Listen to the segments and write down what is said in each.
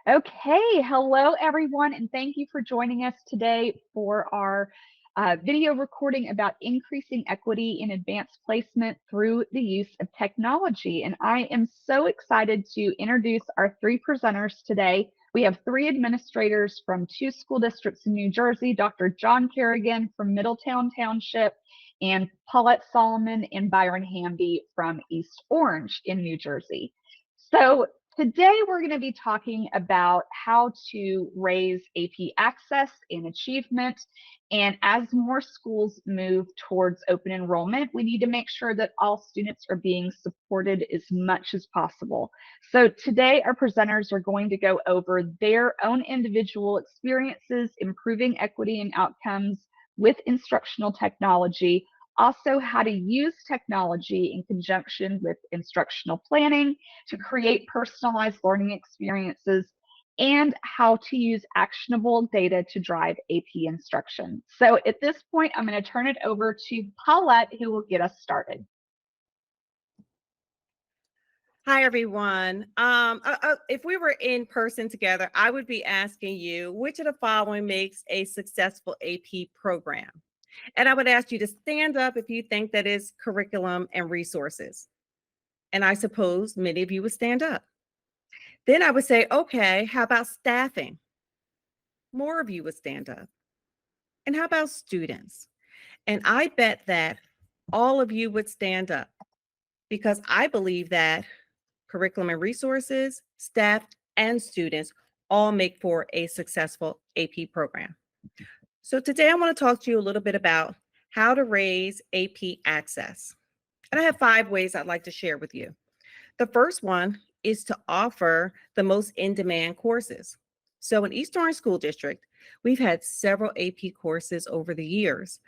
Okay, hello everyone, and thank you for joining us today for our video recording about increasing equity in advanced placement through the use of technology. And I am so excited to introduce our three presenters today. We have three administrators from two school districts in New Jersey, Dr. John Kerrigan from Middletown Township, and Paulette Solomon and Byron Hamby from East Orange in New Jersey. So today, we're going to be talking about how to raise AP access and achievement. And as more schools move towards open enrollment, we need to make sure that all students are being supported as much as possible. So today, our presenters are going to go over their own individual experiences improving equity and outcomes with instructional technology, also how to use technology in conjunction with instructional planning to create personalized learning experiences, and how to use actionable data to drive AP instruction. So at this point, I'm going to turn it over to Paulette, who will get us started. Hi, everyone. If we were in person together, I would be asking you, which of the following makes a successful AP program? And I would ask you to stand up if you think that is curriculum and resources. And I suppose many of you would stand up. Then I would say, okay, how about staffing? More of you would stand up. And how about students? And I bet that all of you would stand up because I believe that curriculum and resources, staff, and students all make for a successful AP program. So today I want to talk to you a little bit about how to raise AP access. And I have 5 ways I'd like to share with you. The first one is to offer the most in-demand courses. So in East Orange School District, we've had several AP courses over the years.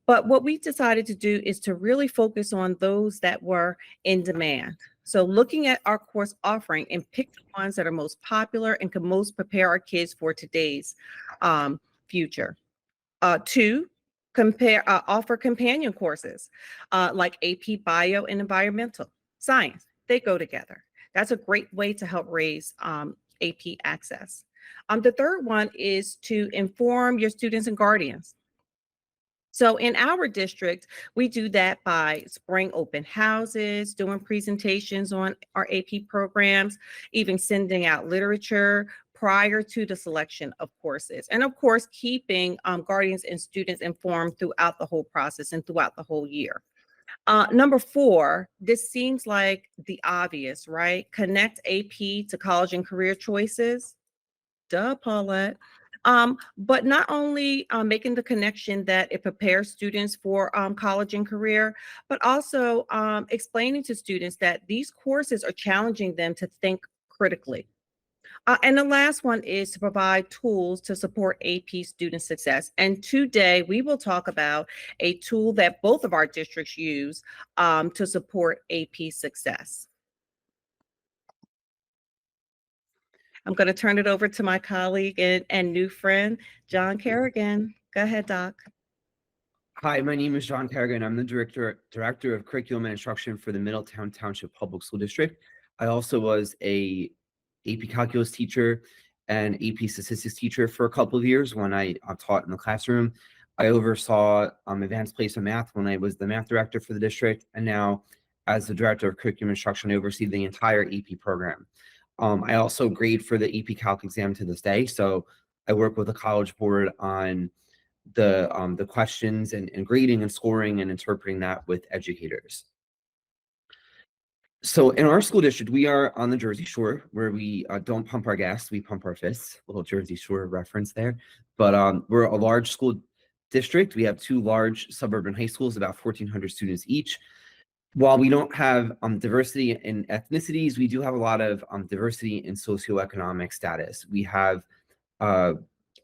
But what we decided to do is to really focus on those that were in demand. So looking at our course offering and pick the ones that are most popular and can most prepare our kids for today's future. 2, offer companion courses like AP Bio and Environmental Science. They go together. That's a great way to help raise AP access. The third one is to inform your students and guardians. So in our district, we do that by spring open houses, doing presentations on our AP programs, even sending out literature prior to the selection of courses. And of course, keeping guardians and students informed throughout the whole process and throughout the whole year. Number 4, this seems like the obvious, right? Connect AP to college and career choices. Duh, Paulette. But not only making the connection that it prepares students for college and career, but also explaining to students that these courses are challenging them to think critically. And the last one is to provide tools to support AP student success. And today we will talk about a tool that both of our districts use to support AP success. I'm going to turn it over to my colleague and new friend, John Kerrigan. Go ahead, Doc. Hi, my name is John Kerrigan. I'm the Director of Curriculum and Instruction for the Middletown Township Public School District. I also was a AP Calculus teacher and AP Statistics teacher for a couple of years when I taught in the classroom. I oversaw advanced placement math when I was the math director for the district, and now as the Director of Curriculum Instruction, I oversee the entire AP program. I also grade for the AP Calc exam to this day, so I work with the College Board on the questions and grading and scoring and interpreting that with educators. So in our school district, we are on the Jersey Shore, where we don't pump our gas, we pump our fists. Little Jersey Shore reference there. But we're a large school district. We have 2 large suburban high schools, about 1,400 students each. While we don't have diversity in ethnicities, we do have a lot of diversity in socioeconomic status. We have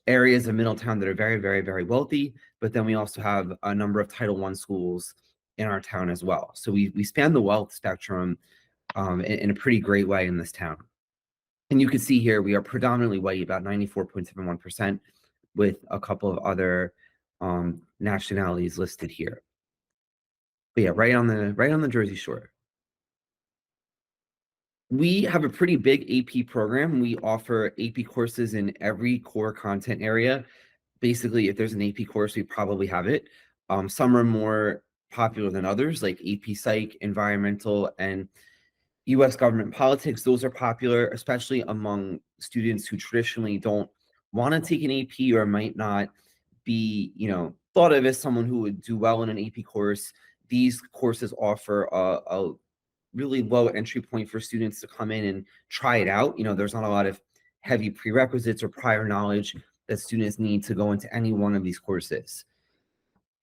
areas of Middletown that are very, very, very wealthy, but then we also have a number of Title I schools in our town as well. So we span the wealth spectrum in a pretty great way in this town. And you can see here, we are predominantly white, about 94.71%, with a couple of other nationalities listed here. But yeah, right on the Jersey Shore. We have a pretty big AP program. We offer AP courses in every core content area. Basically, if there's an AP course, we probably have it. Some are more popular than others, like AP Psych, Environmental, and US Government Politics. Those are popular, especially among students who traditionally don't want to take an AP or might not be, thought of as someone who would do well in an AP course. These courses offer a really low entry point for students to come in and try it out. There's not a lot of heavy prerequisites or prior knowledge that students need to go into any one of these courses.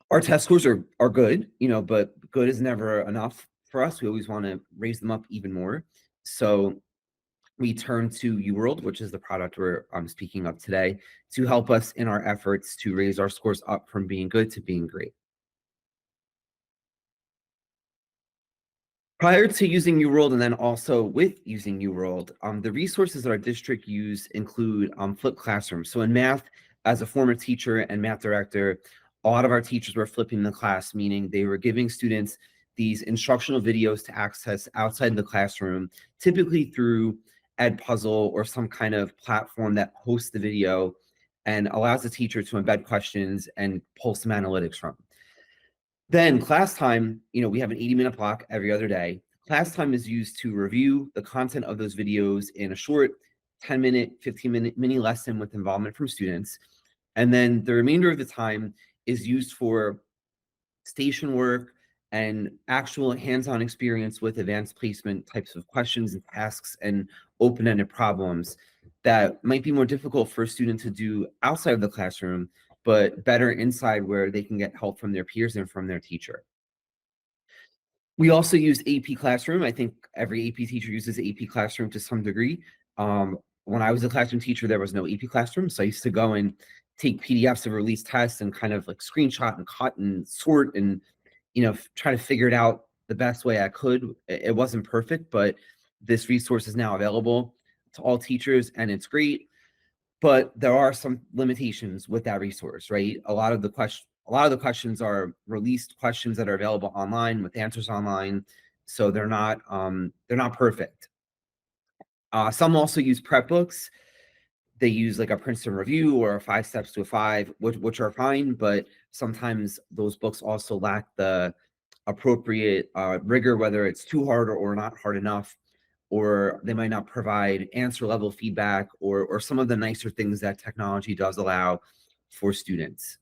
Our test scores are good, but good is never enough for us. We always want to raise them up even more. So we turn to UWorld, which is the product I'm speaking of today, to help us in our efforts to raise our scores up from being good to being great. Prior to using UWorld and then also with using UWorld, the resources that our district use include flipped classrooms. So in math, as a former teacher and math director, a lot of our teachers were flipping the class, meaning they were giving students these instructional videos to access outside the classroom, typically through Edpuzzle or some kind of platform that hosts the video and allows the teacher to embed questions and pull some analytics from. Then class time, we have an 80-minute block every other day. Class time is used to review the content of those videos in a short 10-minute, 15-minute mini lesson with involvement from students. And then the remainder of the time is used for station work and actual hands-on experience with advanced placement types of questions and tasks and open-ended problems that might be more difficult for a student to do outside of the classroom, but better inside where they can get help from their peers and from their teacher. We also use AP Classroom. I think every AP teacher uses AP Classroom to some degree. When I was a classroom teacher, there was no AP Classroom, so I used to go and take PDFs of released tests and kind of like screenshot and cut and sort and try to figure it out the best way I could. It wasn't perfect, but this resource is now available to all teachers and it's great. But there are some limitations with that resource, right? A lot of the questions are released questions that are available online with answers online, so they're not perfect. Some also use prep books. They use like a Princeton Review or 5 Steps to a 5, which are fine, but sometimes those books also lack the appropriate rigor, whether it's too hard or not hard enough, or they might not provide answer level feedback or some of the nicer things that technology does allow for students.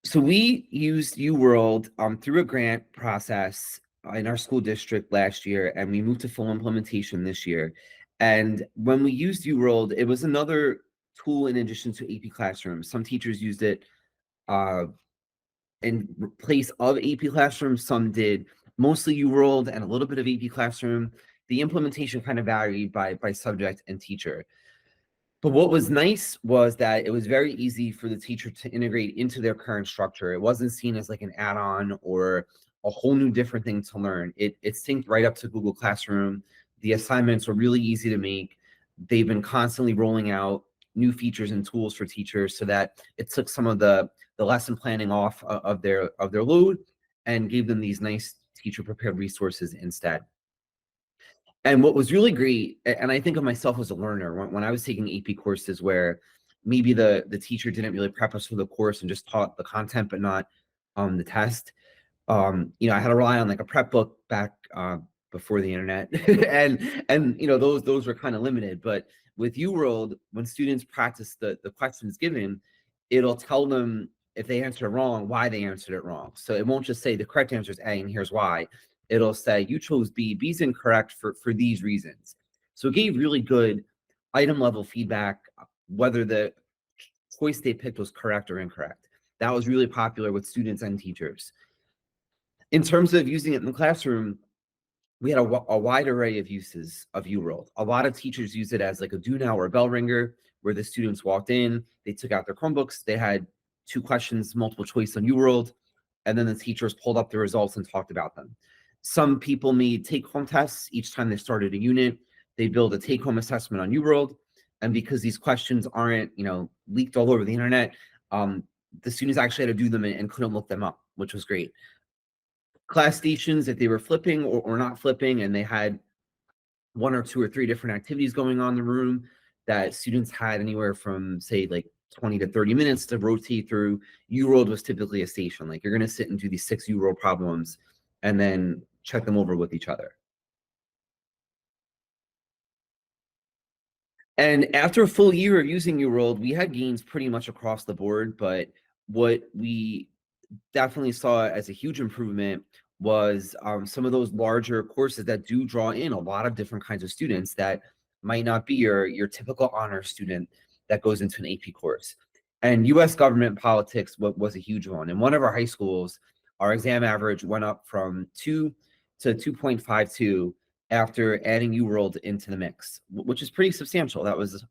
So we used UWorld through a grant process in our school district last year, and we moved to full implementation this year. And when we used UWorld, it was another tool in addition to AP Classroom. Some teachers used it in place of AP Classroom. Some did mostly UWorld and a little bit of AP Classroom. The implementation kind of varied by subject and teacher. But what was nice was that it was very easy for the teacher to integrate into their current structure. It wasn't seen as like an add-on or a whole new different thing to learn. It synced right up to Google Classroom. The assignments were really easy to make. They've been constantly rolling out new features and tools for teachers so that it took some of the lesson planning off of their load and gave them these nice teacher prepared resources instead. And what was really great, and I think of myself as a learner, when I was taking AP courses where maybe the teacher didn't really prep us for the course and just taught the content but not the test, I had to rely on like a prep book back before the internet, and those were kind of limited. But with UWorld, when students practice the questions given, it'll tell them if they answer it wrong, why they answered it wrong. So it won't just say the correct answer is A and here's why. It'll say you chose B, B's incorrect for these reasons. So it gave really good item level feedback, whether the choice they picked was correct or incorrect. That was really popular with students and teachers. In terms of using it in the classroom, we had a wide array of uses of UWorld. A lot of teachers use it as like a do now or a bell ringer, where the students walked in, they took out their Chromebooks, they had 2 questions, multiple choice on UWorld, and then the teachers pulled up the results and talked about them. Some people made take-home tests each time they started a unit. They build a take-home assessment on UWorld, and because these questions aren't, leaked all over the internet, the students actually had to do them and couldn't look them up, which was great. class stations, if they were flipping or not flipping, and they had 1 or 2 or 3 different activities going on in the room, that students had anywhere from, say, like 20 to 30 minutes to rotate through. UWorld was typically a station. Like, you're going to sit and do these 6 UWorld problems and then check them over with each other. And after a full year of using UWorld, we had gains pretty much across the board, but what we definitely saw as a huge improvement was some of those larger courses that do draw in a lot of different kinds of students that might not be your typical honor student that goes into an AP course. And US government politics was a huge one. In one of our high schools, our exam average went up from 2 to 2.52 after adding UWorld into the mix, which is pretty substantial. That was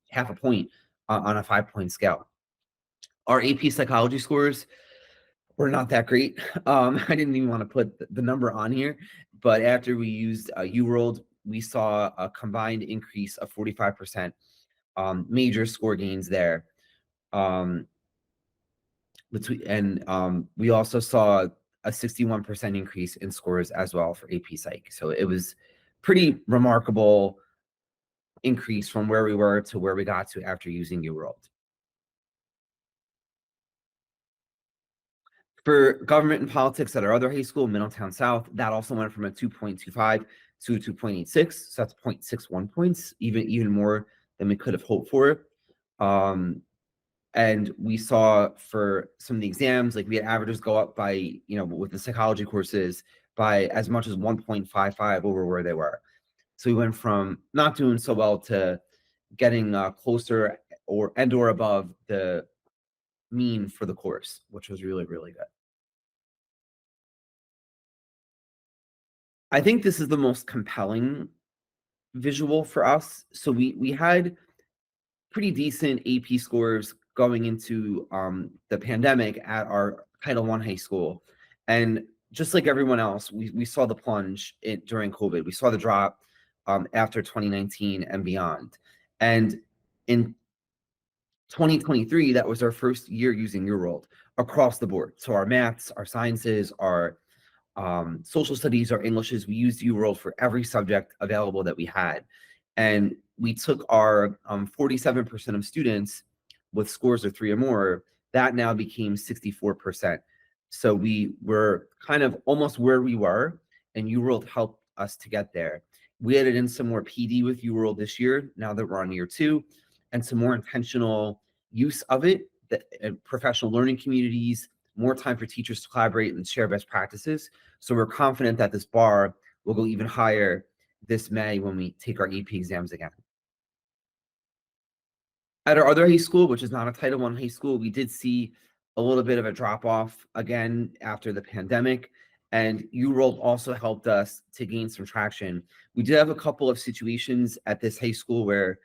half a point on a 5-point scale. Our AP psychology scores were not that great. I didn't even want to put the number on here, but after we used UWorld, we saw a combined increase of 45%, major score gains there. We also saw a 61% increase in scores as well for AP Psych. So it was pretty remarkable increase from where we were to where we got to after using UWorld. For government and politics at our other high school, Middletown South, that also went from a 2.25 to a 2.86. So that's 0.61 points, even more than we could have hoped for. And we saw for some of the exams, like we had averages go up by, with the psychology courses by as much as 1.55 over where they were. So we went from not doing so well to getting closer or above the mean for the course, which was really, really good. I think this is the most compelling visual for us. So we had pretty decent AP scores going into the pandemic at our Title I high school. And just like everyone else, we saw the plunge during COVID. We saw the drop after 2019 and beyond. And in 2023, that was our first year using UWorld across the board. So our maths, our sciences, our social studies, our Englishes, we used UWorld for every subject available that we had. And we took our 47% of students with scores of 3 or more, that now became 64%. So we were kind of almost where we were, and UWorld helped us to get there. We added in some more PD with UWorld this year, now that we're on year 2, and some more intentional use of it, professional learning communities, more time for teachers to collaborate and share best practices. So we're confident that this bar will go even higher this May when we take our AP exams again. At our other high school, which is not a Title I high school, we did see a little bit of a drop off again after the pandemic, and UWorld also helped us to gain some traction. We did have a couple of situations at this high school where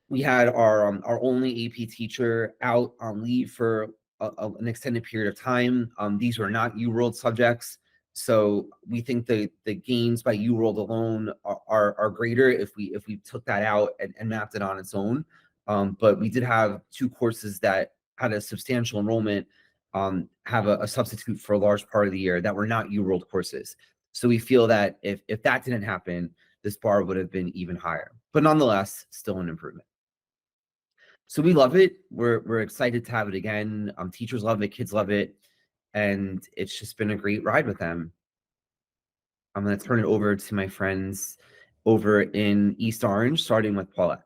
we had our only AP teacher out on leave for an extended period of time. These were not UWorld subjects, so we think the gains by UWorld alone are greater if we took that out and mapped it on its own. But we did have 2 courses that had a substantial enrollment have a substitute for a large part of the year that were not UWorld courses. So we feel that if that didn't happen, this bar would have been even higher. But nonetheless, still an improvement. So we love it. We're excited to have it again. Teachers love it, kids love it, and it's just been a great ride with them. I'm going to turn it over to my friends over in East Orange, starting with Paulette.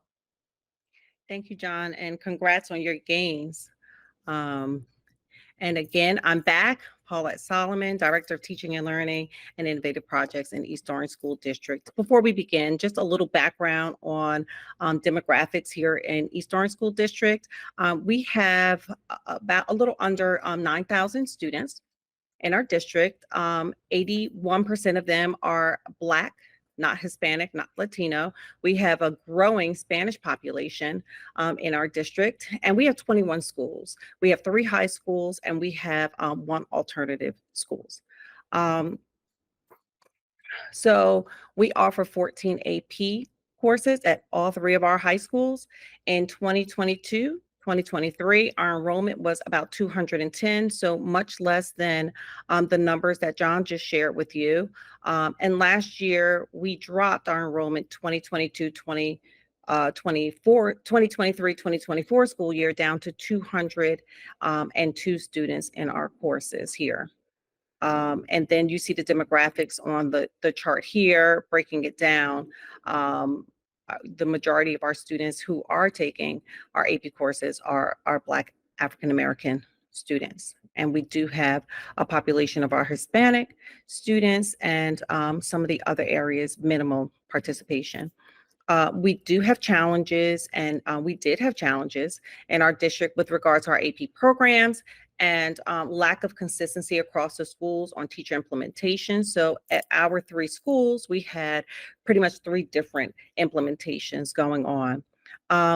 Thank you, John, and congrats on your gains. And again, I'm back, Paulette Solomon, Director of Teaching and Learning and Innovative Projects in East Orange School District. Before we begin, just a little background on demographics here in East Orange School District. We have about a little under 9,000 students in our district. 81% of them are Black, not Hispanic, not Latino. We have a growing Spanish population in our district, and we have 21 schools. We have 3 high schools, and we have 1 alternative schools. So we offer 14 AP courses at all 3 of our high schools. In 2022, 2023, our enrollment was about 210, so much less than the numbers that John just shared with you. And last year, we dropped our enrollment 2023-2024 school year down to 202 students in our courses here. And then you see the demographics on the chart here, breaking it down. The majority of our students who are taking our AP courses are Black African-American students. And we do have a population of our Hispanic students and some of the other areas, minimal participation. We do have challenges, and we did have challenges in our district with regards to our AP programs and lack of consistency across the schools on teacher implementation. So at our 3 schools, we had pretty much 3 different implementations going on.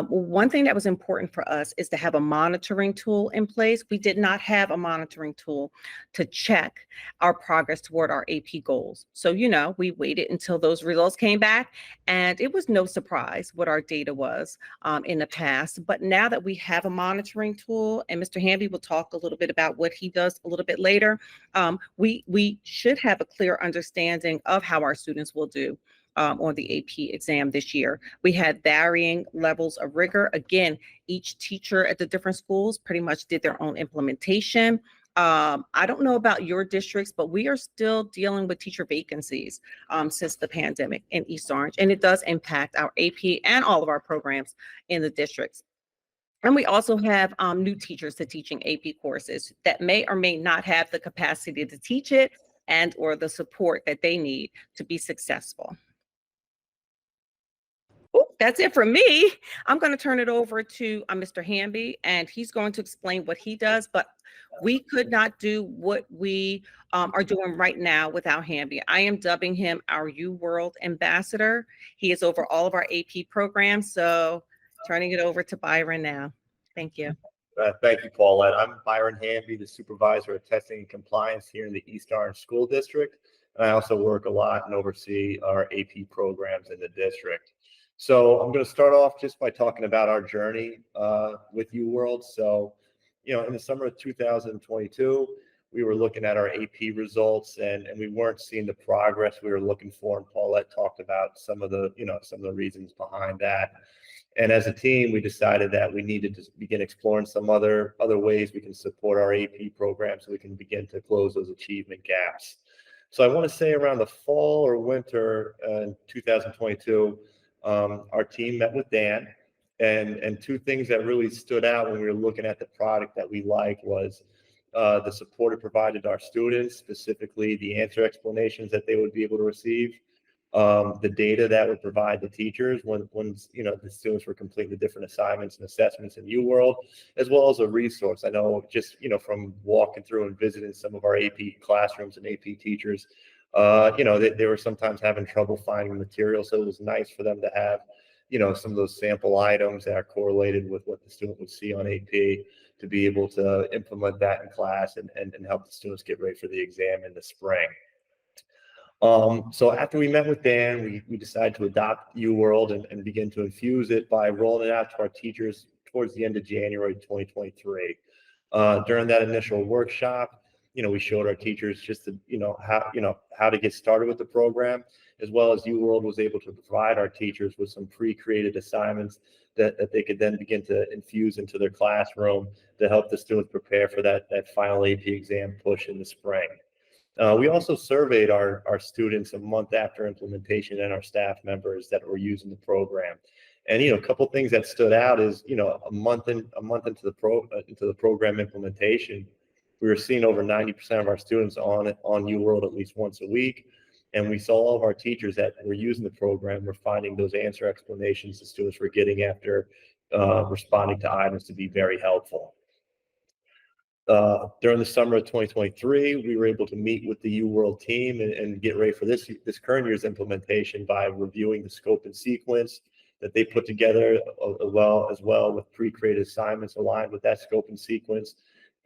One thing that was important for us is to have a monitoring tool in place. We did not have a monitoring tool to check our progress toward our AP goals. So, we waited until those results came back, and it was no surprise what our data was in the past. But now that we have a monitoring tool, and Mr. Hamby will talk a little bit about what he does a little bit later, we should have a clear understanding of how our students will do on the AP exam this year. We had varying levels of rigor. Again, each teacher at the different schools pretty much did their own implementation. I don't know about your districts, but we are still dealing with teacher vacancies since the pandemic in East Orange, and it does impact our AP and all of our programs in the districts. And we also have new teachers to teaching AP courses that may or may not have the capacity to teach it and or the support that they need to be successful. That's it from me. I'm going to turn it over to Mr. Hamby, and he's going to explain what he does, but we could not do what we are doing right now without Hamby. I am dubbing him our UWorld ambassador. He is over all of our AP programs, so turning it over to Byron now. Thank you. Thank you, Paulette. I'm Byron Hamby, the supervisor of testing and compliance here in the East Orange School District. And I also work a lot and oversee our AP programs in the district. So I'm going to start off just by talking about our journey with UWorld. So, in the summer of 2022, we were looking at our AP results and we weren't seeing the progress we were looking for. And Paulette talked about some of the reasons behind that. And as a team, we decided that we needed to begin exploring some other ways we can support our AP program so we can begin to close those achievement gaps. So I want to say around the fall or winter in 2022, our team met with Dan, and 2 things that really stood out when we were looking at the product that we liked was the support it provided our students, specifically the answer explanations that they would be able to receive, the data that would provide the teachers when the students were completing the different assignments and assessments in UWorld, as well as a resource. I know just from walking through and visiting some of our AP classrooms and AP teachers, they were sometimes having trouble finding material. So it was nice for them to have, some of those sample items that are correlated with what the student would see on AP to be able to implement that in class and help the students get ready for the exam in the spring. So after we met with Dan, we decided to adopt UWorld and begin to infuse it by rolling it out to our teachers towards the end of January 2023. During that initial workshop, we showed our teachers just how to get started with the program, as well as UWorld was able to provide our teachers with some pre-created assignments that they could then begin to infuse into their classroom to help the students prepare for that final AP exam push in the spring. We also surveyed our students a month after implementation and our staff members that were using the program. And a couple of things that stood out is a month into the program implementation, we were seeing over 90% of our students on UWorld at least once a week. And we saw all of our teachers that were using the program were finding those answer explanations the students were getting after responding to items to be very helpful. During the summer of 2023, we were able to meet with the UWorld team and get ready for this current year's implementation by reviewing the scope and sequence that they put together, as well with pre-created assignments aligned with that scope and sequence,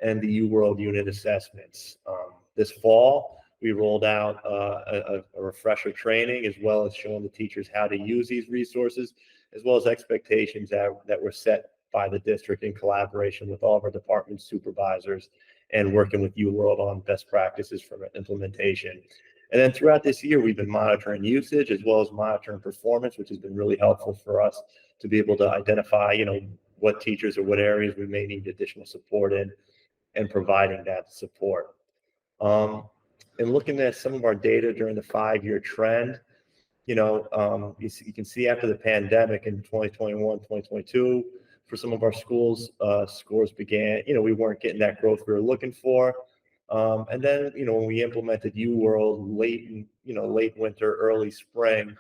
and the UWorld unit assessments. This fall, we rolled out a refresher training, as well as showing the teachers how to use these resources, as well as expectations that were set by the district in collaboration with all of our department supervisors and working with UWorld on best practices for implementation. And then throughout this year, we've been monitoring usage as well as monitoring performance, which has been really helpful for us to be able to identify, what teachers or what areas we may need additional support in and providing that support. And looking at some of our data during the 5-year trend, you can see after the pandemic in 2021, 2022, for some of our schools, scores began, we weren't getting that growth we were looking for. And then, when we implemented UWorld late winter, early spring,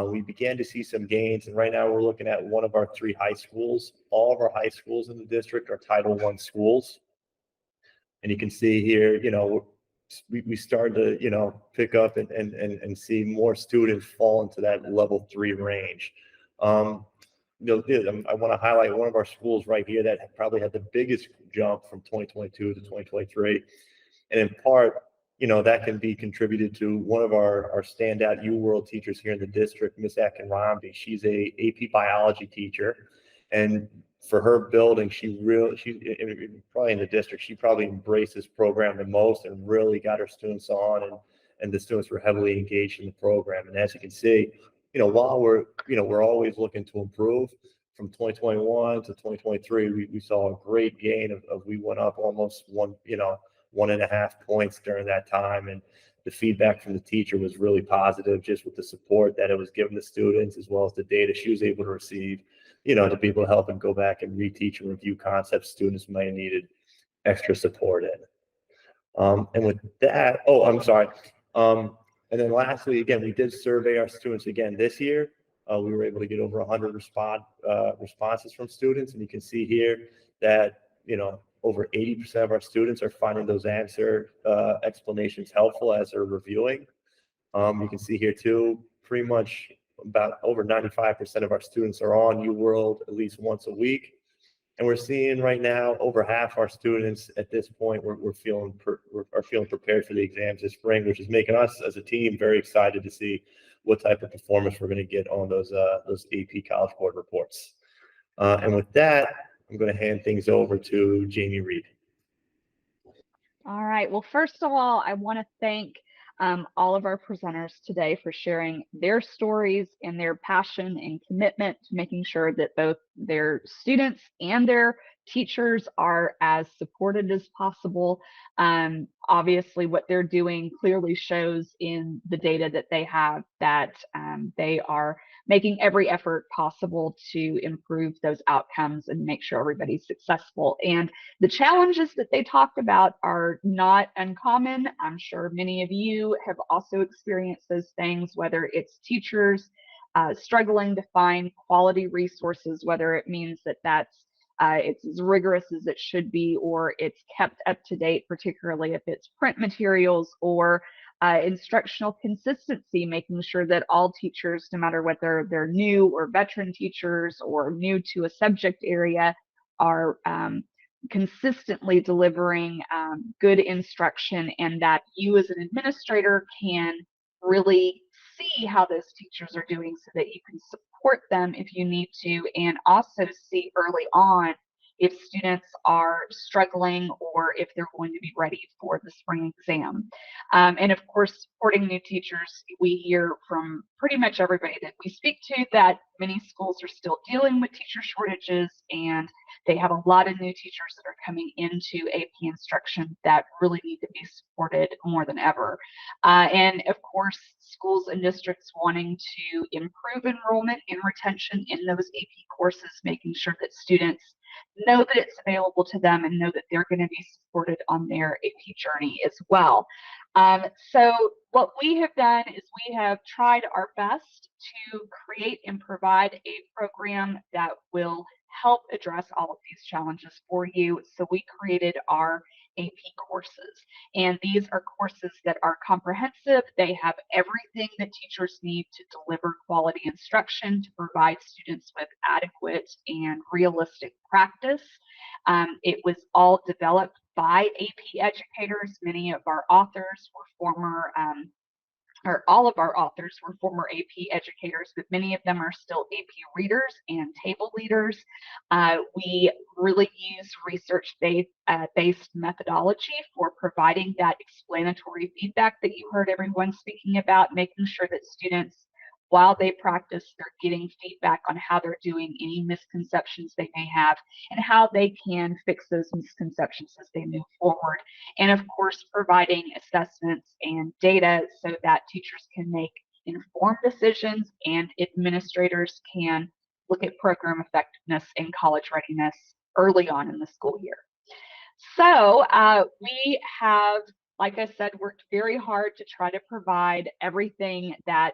we began to see some gains. And right now we're looking at one of our 3 high schools. All of our high schools in the district are Title I schools. And you can see here, we started to, pick up and see more students fall into that level 3 range. I want to highlight one of our schools right here that probably had the biggest jump from 2022 to 2023. And in part, that can be contributed to one of our standout UWorld teachers here in the district, Miss Akinrambi. She's a AP biology teacher. And for her building, she probably in the district, she probably embraced this program the most and really got her students on, and the students were heavily engaged in the program. And as you can see, while we're always looking to improve, from 2021 to 2023, we saw a great gain of we went up almost 1.5 points during that time. And the feedback from the teacher was really positive, just with the support that it was giving the students, as well as the data she was able to receive, to be able to help them go back and reteach and review concepts students might have needed extra support in. And with that, I'm sorry. And then lastly, again, we did survey our students again this year. We were able to get over 100 responses from students. And you can see here that, over 80% of our students are finding those answer explanations helpful as they're reviewing. You can see here too, pretty much about over 95% of our students are on UWorld at least once a week. And we're seeing right now over half our students at this point, we're feeling prepared for the exams this spring, which is making us as a team very excited to see what type of performance we're going to get on those AP College Board reports. And with that, I'm going to hand things over to Jamie Reed. All right. Well, first of all, I want to thank all of our presenters today for sharing their stories and their passion and commitment to making sure that both their students and their teachers are as supported as possible. Obviously, what they're doing clearly shows in the data that they have that they are making every effort possible to improve those outcomes and make sure everybody's successful. And the challenges that they talked about are not uncommon. I'm sure many of you have also experienced those things, whether it's teachers struggling to find quality resources, whether it means that it's as rigorous as it should be, or it's kept up to date, particularly if it's print materials, or instructional consistency, making sure that all teachers, no matter whether they're new or veteran teachers or new to a subject area, are consistently delivering good instruction, and that you as an administrator can really see how those teachers are doing so that you can support them if you need to, and also see early on if students are struggling or if they're going to be ready for the spring exam. And of course, supporting new teachers, we hear from pretty much everybody that we speak to that many schools are still dealing with teacher shortages, and they have a lot of new teachers that are coming into AP instruction that really need to be supported more than ever. And of course, schools and districts wanting to improve enrollment and retention in those AP courses, making sure that students know that it's available to them and know that they're going to be supported on their AP journey as well. So what we have done is we have tried our best to create and provide a program that will help address all of these challenges for you. So we created our AP courses, and these are courses that are comprehensive. They have everything that teachers need to deliver quality instruction, to provide students with adequate and realistic practice. It was all developed by AP educators. Many of our authors were former or all of our authors were former AP educators, but many of them are still AP readers and table leaders. We really use research-based methodology for providing that explanatory feedback that you heard everyone speaking about, making sure that students, while they practice, they're getting feedback on how they're doing, any misconceptions they may have, and how they can fix those misconceptions as they move forward. And of course, providing assessments and data so that teachers can make informed decisions and administrators can look at program effectiveness and college readiness early on in the school year. So we have, like I said, worked very hard to try to provide everything that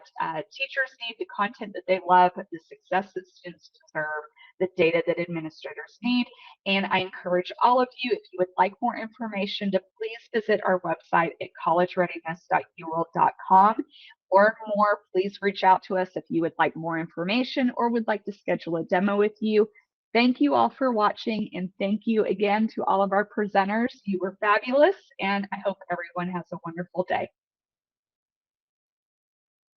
teachers need, the content that they love, the success that students deserve, the data that administrators need. And I encourage all of you, if you would like more information, to please visit our website at collegereadiness.uworld.com. Or more, please reach out to us if you would like more information or would like to schedule a demo with you. Thank you all for watching, and thank you again to all of our presenters. You were fabulous, and I hope everyone has a wonderful day.